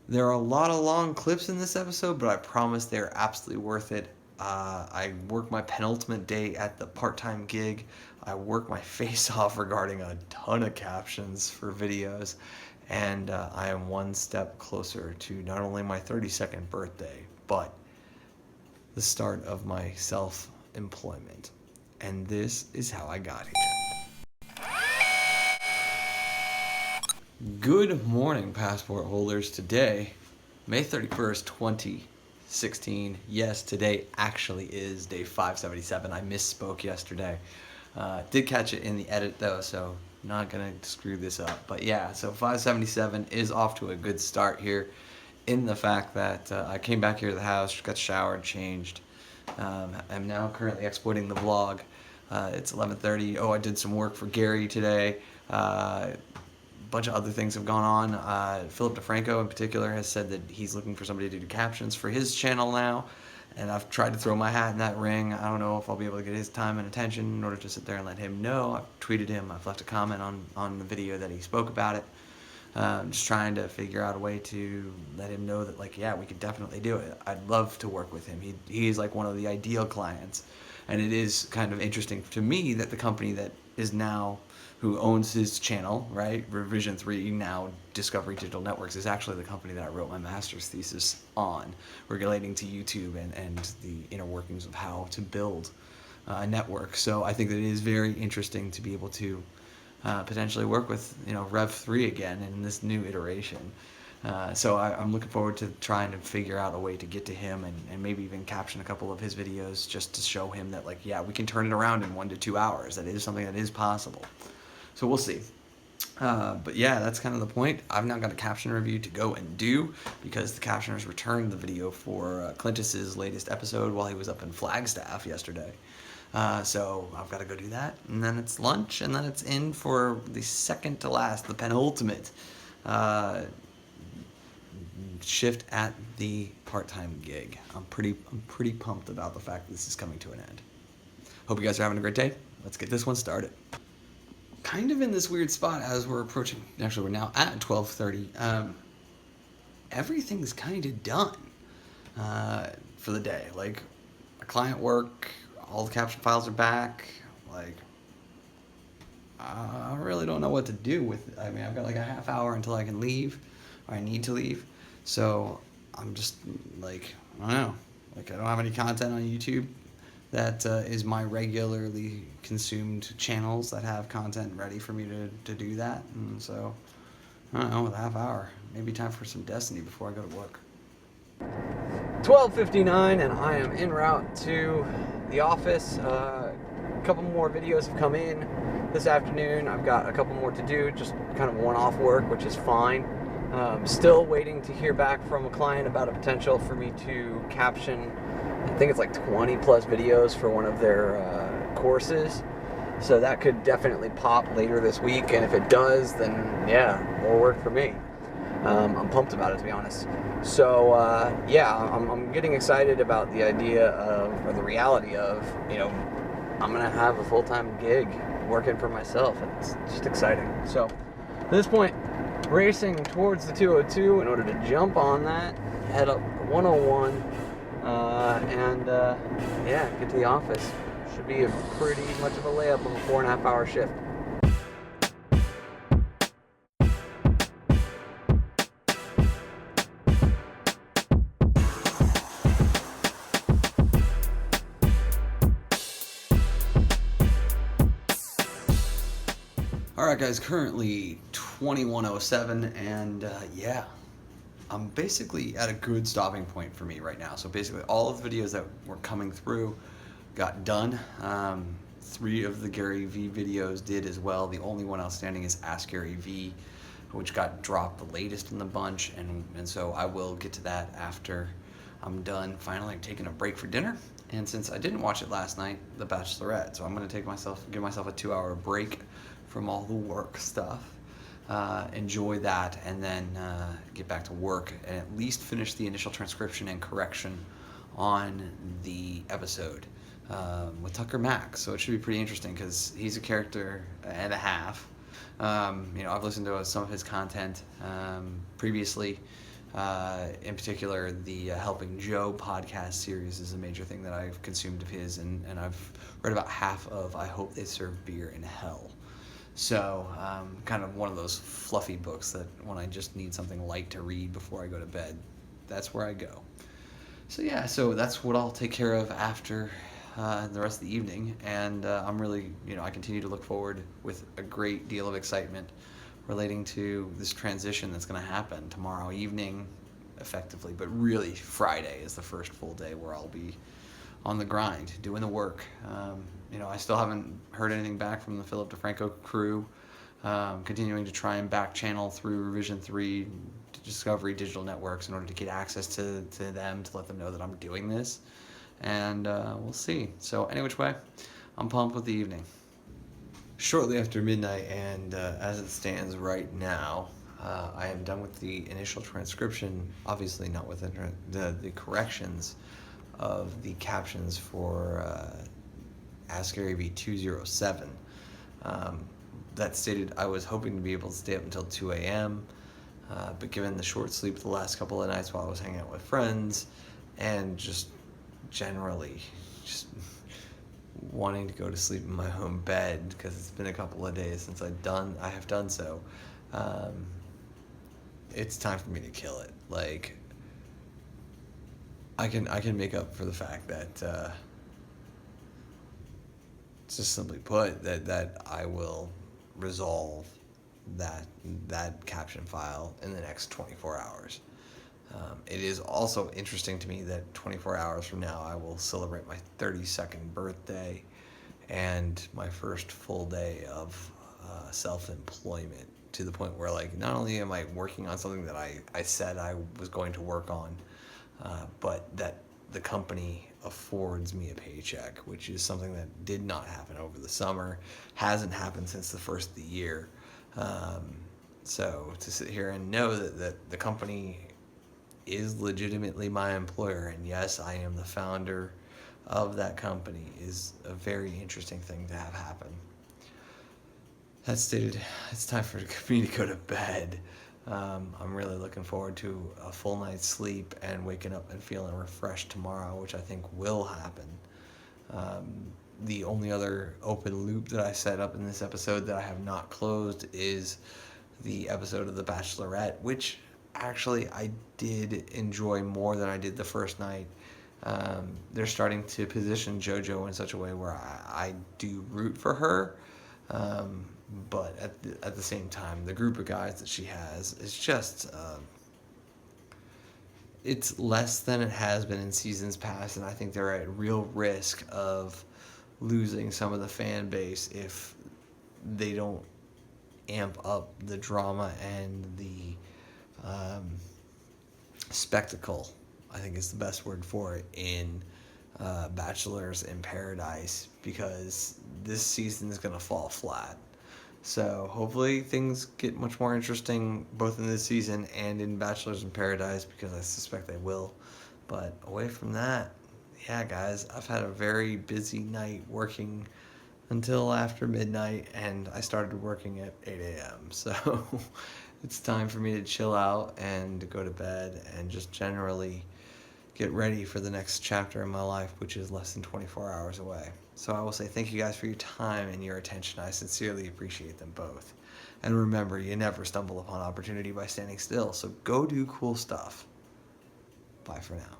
There are a lot of long clips in this episode, but I promise they're absolutely worth it. I work my penultimate day at the part-time gig. I work my face off regarding a ton of captions for videos, and I am one step closer to not only my 32nd birthday, but the start of my self-employment. And this is how I got here. Good morning, passport holders. Today, May 31st, 2016. Yes, today actually is day 577. I misspoke yesterday. Did catch it in the edit though, so not gonna screw this up. But yeah, so 577 is off to a good start here in the fact that I came back here to the house, got showered, changed. I'm now currently exporting the vlog. It's 11:30. Oh, I did some work for Gary today. Bunch of other things have gone on. Philip DeFranco in particular has said that he's looking for somebody to do captions for his channel now, and I've tried to throw my hat in that ring. I don't know if I'll be able to get his time and attention in order to sit there and let him know. I've tweeted him, I've left a comment on the video that he spoke about it. Just trying to figure out a way to let him know that, like, yeah, we could definitely do it. I'd love to work with him. He's like one of the ideal clients, and it is kind of interesting to me that the company that is now who owns his channel, right, Revision 3, now Discovery Digital Networks, is actually the company that I wrote my master's thesis on, relating to YouTube and the inner workings of how to build a network. So I think that it is very interesting to be able to potentially work with, Rev 3 again in this new iteration. So I'm looking forward to trying to figure out a way to get to him and maybe even caption a couple of his videos just to show him that, like, yeah, we can turn it around in 1 to 2 hours. That is something that is possible. So we'll see. But yeah, that's kind of the point. I've now got a caption review to go and do because the captioners returned the video for Clintus's latest episode while he was up in Flagstaff yesterday. So I've got to go do that, and then it's lunch, and then it's in for the second to last, the penultimate shift at the part-time gig. I'm pretty pumped about the fact that this is coming to an end. Hope you guys are having a great day. Let's get this one started. Kind of in this weird spot as we're approaching. Actually, we're now at 12:30. Everything's kind of done for the day. Like, client work, all the caption files are back. Like, I really don't know what to do with it. I mean, I've got like a half hour until I can leave, or I need to leave. So I'm just like, I don't know. Like, I don't have any content on YouTube that is my regularly consumed channels that have content ready for me to do that. And so, I don't know, with a half hour, maybe time for some Destiny before I go to work. 12:59, and I am en route to the office. A couple more videos have come in this afternoon. I've got a couple more to do, just kind of one-off work, which is fine. Still waiting to hear back from a client about a potential for me to caption, I think it's like 20 plus videos for one of their courses. So that could definitely pop later this week, and if it does, then yeah, more work for me. I'm pumped about it, to be honest. So yeah, I'm getting excited about the idea of, or the reality of, I'm gonna have a full-time gig working for myself, and it's just exciting. So at this point, racing towards the 202 in order to jump on that, head up 101, and yeah, get to the office. Should be a pretty much of a layup of a 4.5 hour shift. Alright guys, currently 21:07, and yeah, I'm basically at a good stopping point for me right now. So basically all of the videos that were coming through got done. 3 of the Gary V videos did as well. The only one outstanding is Ask Gary V, which got dropped the latest in the bunch, and so I will get to that after I'm done finally taking a break for dinner. And since I didn't watch it last night, The Bachelorette, so I'm going to give myself a 2-hour break from all the work stuff, enjoy that, and then get back to work and at least finish the initial transcription and correction on the episode with Tucker Max. So it should be pretty interesting because he's a character and a half. I've listened to some of his content previously, In particular, the Helping Joe podcast series is a major thing that I've consumed of his, and I've read about half of I Hope They Serve Beer in Hell. So, kind of one of those fluffy books that when I just need something light to read before I go to bed, that's where I go. So yeah, so that's what I'll take care of after the rest of the evening, and I'm really, I continue to look forward with a great deal of excitement relating to this transition that's going to happen tomorrow evening, effectively, but really Friday is the first full day where I'll be on the grind, doing the work. I still haven't heard anything back from the Philip DeFranco crew. Continuing to try and back channel through Revision 3 Discovery Digital Networks in order to get access to them, to let them know that I'm doing this. And we'll see. So any which way, I'm pumped with the evening. Shortly after midnight, and as it stands right now, I am done with the initial transcription, obviously not with the corrections of the captions for Ask Gary V 207. That stated I was hoping to be able to stay up until 2 a.m., but given the short sleep the last couple of nights while I was hanging out with friends, and just generally just wanting to go to sleep in my home bed because it's been a couple of days since I have done so, it's time for me to kill it. Like, I can make up for the fact that just simply put that I will resolve that caption file in the next 24 hours. It is also interesting to me that 24 hours from now I will celebrate my 32nd birthday and my first full day of self-employment, to the point where, like, not only am I working on something that I said I was going to work on, but that the company affords me a paycheck, which is something that did not happen over the summer, hasn't happened since the first of the year. So to sit here and know that the company is legitimately my employer, and yes, I am the founder of that company, is a very interesting thing to have happen. That stated, it's time for me to go to bed. I'm really looking forward to a full night's sleep and waking up and feeling refreshed tomorrow, which I think will happen. The only other open loop that I set up in this episode that I have not closed is the episode of The Bachelorette, which actually I did enjoy more than I did the first night. They're starting to position JoJo in such a way where I do root for her, but at the same time, the group of guys that she has is just it's less than it has been in seasons past, and I think they're at real risk of losing some of the fan base if they don't amp up the drama and the spectacle, I think is the best word for it, in Bachelors in Paradise, because this season is going to fall flat. So hopefully things get much more interesting both in this season and in Bachelors in Paradise, because I suspect they will. But away from that, yeah, guys, I've had a very busy night working until after midnight, and I started working at 8 a.m. So it's time for me to chill out and to go to bed and just generally get ready for the next chapter in my life, which is less than 24 hours away. So I will say thank you guys for your time and your attention. I sincerely appreciate them both. And remember, you never stumble upon opportunity by standing still, so go do cool stuff. Bye for now.